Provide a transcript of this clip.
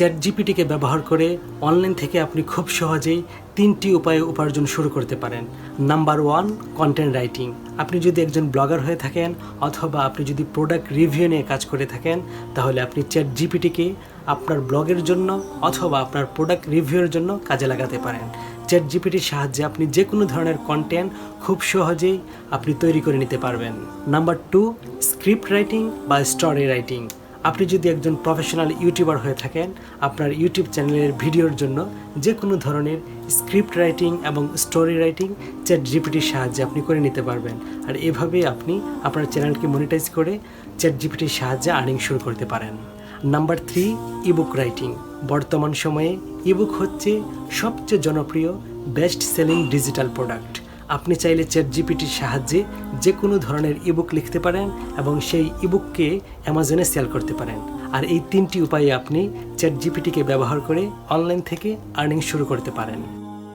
Chat জিপিটিকে ব্যবহার করে online থেকে আপনি খুব সহজেই 3টি উপায়ে উপার্জন শুরু করতে পারেন। Number 1, content writing. আপনি যদি একজন ব্লগার হয়ে থাকেন অথবা আপনি যদি প্রোডাক্ট রিভিউ নিয়ে কাজ করে থাকেন, তাহলে আপনি চ্যাট জিপিটিকে আপনার ব্লগের জন্য অথবা আপনার প্রোডাক্ট রিভিউয়ের জন্য কাজে লাগাতে পারেন। চ্যাট জিপিটির সাহায্যে আপনি যে কোনো ধরনের কন্টেন্ট খুব সহজেই আপনি তৈরি করে নিতে পারবেন। নাম্বার 2, স্ক্রিপ্ট রাইটিং বা স্টোরি রাইটিং। আপনি যদি একজন প্রফেশনাল ইউটিউবার হয়ে থাকেন, আপনার ইউটিউব চ্যানেলের ভিডিওর জন্য যে কোনো ধরনের স্ক্রিপ্ট রাইটিং এবং স্টোরি রাইটিং চ্যাট জিপিটির সাহায্যে আপনি করে নিতে পারবেন। আর এভাবে আপনি আপনার চ্যানেলকে মনিটাইজ করে চ্যাট জিপিটির সাহায্যে আর্নিং শুরু করতে পারেন। Number 3, ebook writing. বর্তমান সময়ে ইবুক হচ্ছে সবচেয়ে জনপ্রিয় বেস্ট সেলিং ডিজিটাল প্রোডাক্ট। আপনি চাইলে চ্যাট জিপিটির সাহায্যে যে কোনো ধরনের ইবুক লিখতে পারেন এবং সেই ইবুককে অ্যামাজনে সেল করতে পারেন। আর এই 3টি উপায়ে আপনি চ্যাট জিপিটিকে ব্যবহার করে অনলাইন থেকে আর্নিং শুরু করতে পারেন।